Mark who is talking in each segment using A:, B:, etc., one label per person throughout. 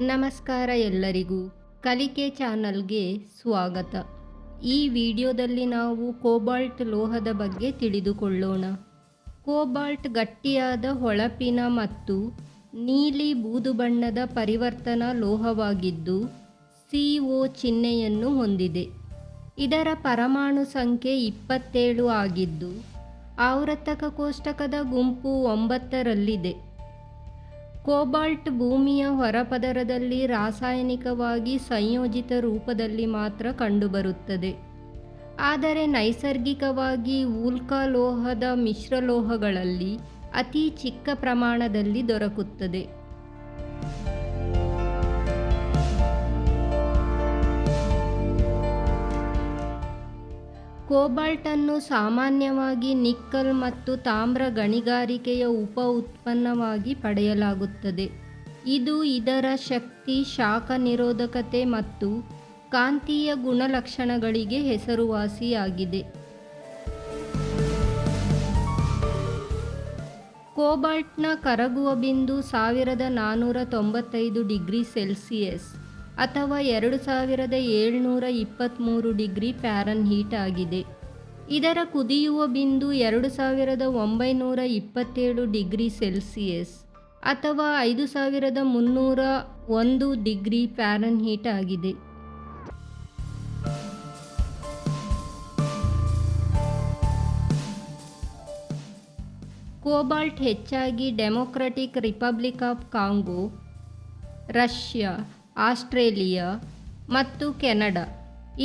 A: ನಮಸ್ಕಾರ ಎಲ್ಲರಿಗೂ. ಕಲಿಕೆ ಚಾನಲ್ಗೆ ಸ್ವಾಗತ. ಈ ವಿಡಿಯೋದಲ್ಲಿ ನಾವು ಕೋಬಾಲ್ಟ್ ಲೋಹದ ಬಗ್ಗೆ ತಿಳಿದುಕೊಳ್ಳೋಣ. ಕೋಬಾಲ್ಟ್ ಗಟ್ಟಿಯಾದ ಹೊಳಪಿನ ಮತ್ತು ನೀಲಿ ಬೂದು ಬಣ್ಣದ ಪರಿವರ್ತನಾ ಲೋಹವಾಗಿದ್ದು CO ಚಿಹ್ನೆಯನ್ನು ಹೊಂದಿದೆ. ಇದರ ಪರಮಾಣು ಸಂಖ್ಯೆ 27 ಆಗಿದ್ದು ಆವರ್ತಕ ಕೋಷ್ಟಕದ ಗುಂಪು 9ರಲ್ಲಿದೆ. ಕೋಬಾಲ್ಟ್ ಭೂಮಿಯ ಹೊರಪದರದಲ್ಲಿ ರಾಸಾಯನಿಕವಾಗಿ ಸಂಯೋಜಿತ ರೂಪದಲ್ಲಿ ಮಾತ್ರ ಕಂಡುಬರುತ್ತದೆ. ಆದರೆ ನೈಸರ್ಗಿಕವಾಗಿ ಉಲ್ಕಲೋಹದ ಮಿಶ್ರಲೋಹಗಳಲ್ಲಿ ಅತಿ ಚಿಕ್ಕ ಪ್ರಮಾಣದಲ್ಲಿ ದೊರಕುತ್ತದೆ. ಕೋಬಾಲ್ಟನ್ನು ಸಾಮಾನ್ಯವಾಗಿ ನಿಕ್ಕಲ್ ಮತ್ತು ತಾಮ್ರ ಗಣಿಗಾರಿಕೆಯ ಉಪ ಉತ್ಪನ್ನವಾಗಿ ಪಡೆಯಲಾಗುತ್ತದೆ. ಇದು ಇದರ ಶಕ್ತಿ, ಶಾಖ ನಿರೋಧಕತೆ ಮತ್ತು ಕಾಂತೀಯ ಗುಣಲಕ್ಷಣಗಳಿಗೆ ಹೆಸರುವಾಸಿಯಾಗಿದೆ. ಕೋಬಾಲ್ಟ್ನ ಕರಗುವ ಬಿಂದು 1495 ಡಿಗ್ರಿ ಸೆಲ್ಸಿಯಸ್ ಅಥವಾ 2723 ಡಿಗ್ರಿ ಫ್ಯಾರನ್ಹೀಟ್ ಆಗಿದೆ. ಇದರ ಕುದಿಯುವ ಬಿಂದು 2927 ಡಿಗ್ರಿ ಸೆಲ್ಸಿಯಸ್ ಅಥವಾ 5301 ಡಿಗ್ರಿ ಫ್ಯಾರನ್ಹೀಟ್ ಆಗಿದೆ. ಕೋಬಾಲ್ಟ್ ಹೆಚ್ಚಾಗಿ democratic republic of Congo, Russia, Australia ಮತ್ತು ಕೆನಡಾ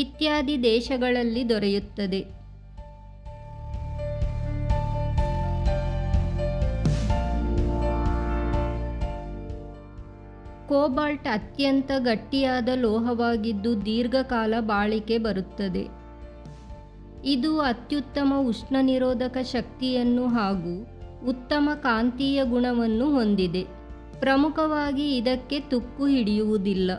A: ಇತ್ಯಾದಿ ದೇಶಗಳಲ್ಲಿ ದೊರೆಯುತ್ತದೆ. ಕೋಬಾಲ್ಟ್ ಅತ್ಯಂತ ಗಟ್ಟಿಯಾದ ಲೋಹವಾಗಿದ್ದು ದೀರ್ಘಕಾಲ ಬಾಳಿಕೆ ಬರುತ್ತದೆ. ಇದು ಅತ್ಯುತ್ತಮ ಉಷ್ಣ ನಿರೋಧಕ ಶಕ್ತಿಯನ್ನು ಹಾಗೂ ಉತ್ತಮ ಕಾಂತೀಯ ಗುಣವನ್ನು ಹೊಂದಿದೆ. ಪ್ರಮುಖವಾಗಿ ಇದಕ್ಕೆ ತುಕ್ಕು ಹಿಡಿಯುವುದಿಲ್ಲ.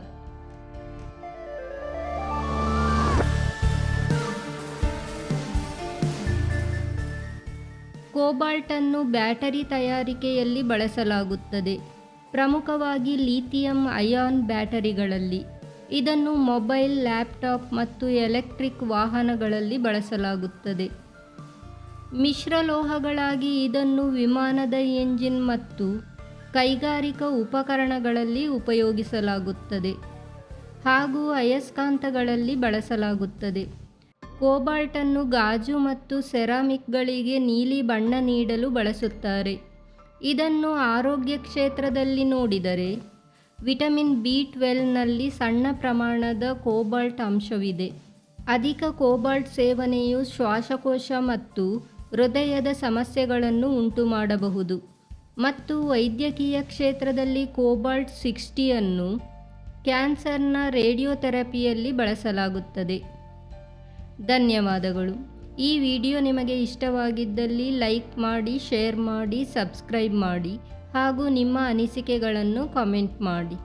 A: ಕೋಬಾಲ್ಟನ್ನು ಬ್ಯಾಟರಿ ತಯಾರಿಕೆಯಲ್ಲಿ ಬಳಸಲಾಗುತ್ತದೆ, ಪ್ರಮುಖವಾಗಿ ಲಿಥಿಯಂ ಅಯಾನ್ ಬ್ಯಾಟರಿಗಳಲ್ಲಿ. ಇದನ್ನು ಮೊಬೈಲ್, ಲ್ಯಾಪ್ಟಾಪ್ ಮತ್ತು ಎಲೆಕ್ಟ್ರಿಕ್ ವಾಹನಗಳಲ್ಲಿ ಬಳಸಲಾಗುತ್ತದೆ. ಮಿಶ್ರಲೋಹಗಳಾಗಿ ಇದನ್ನು ವಿಮಾನದ ಎಂಜಿನ್ ಮತ್ತು ಕೈಗಾರಿಕಾ ಉಪಕರಣಗಳಲ್ಲಿ ಉಪಯೋಗಿಸಲಾಗುತ್ತದೆ ಹಾಗೂ ಅಯಸ್ಕಾಂತಗಳಲ್ಲಿ ಬಳಸಲಾಗುತ್ತದೆ. ಕೋಬಾಲ್ಟನ್ನು ಗಾಜು ಮತ್ತು ಸೆರಾಮಿಕ್ಗಳಿಗೆ ನೀಲಿ ಬಣ್ಣ ನೀಡಲು ಬಳಸುತ್ತಾರೆ. ಇದನ್ನು ಆರೋಗ್ಯ ಕ್ಷೇತ್ರದಲ್ಲಿ ನೋಡಿದರೆ ವಿಟಮಿನ್ B12ನಲ್ಲಿ ಸಣ್ಣ ಪ್ರಮಾಣದ ಕೋಬಾಲ್ಟ್ ಅಂಶವಿದೆ. ಅಧಿಕ ಕೋಬಾಲ್ಟ್ ಸೇವನೆಯು ಶ್ವಾಸಕೋಶ ಮತ್ತು ಹೃದಯದ ಸಮಸ್ಯೆಗಳನ್ನು ಉಂಟುಮಾಡಬಹುದು ಮತ್ತು ವೈದ್ಯಕೀಯ ಕ್ಷೇತ್ರದಲ್ಲಿ ಕೋಬಾಲ್ಟ್ 60 ಅನ್ನು ಕ್ಯಾನ್ಸರ್ನ ರೇಡಿಯೋಥೆರಪಿಯಲ್ಲಿ ಬಳಸಲಾಗುತ್ತದೆ. ಧನ್ಯವಾದಗಳು. ಈ ವಿಡಿಯೋ ನಿಮಗೆ ಇಷ್ಟವಾಗಿದ್ದಲ್ಲಿ ಲೈಕ್ ಮಾಡಿ, ಶೇರ್ ಮಾಡಿ, ಸಬ್ಸ್ಕ್ರೈಬ್ ಮಾಡಿ ಹಾಗೂ ನಿಮ್ಮ ಅನಿಸಿಕೆಗಳನ್ನು ಕಾಮೆಂಟ್ ಮಾಡಿ.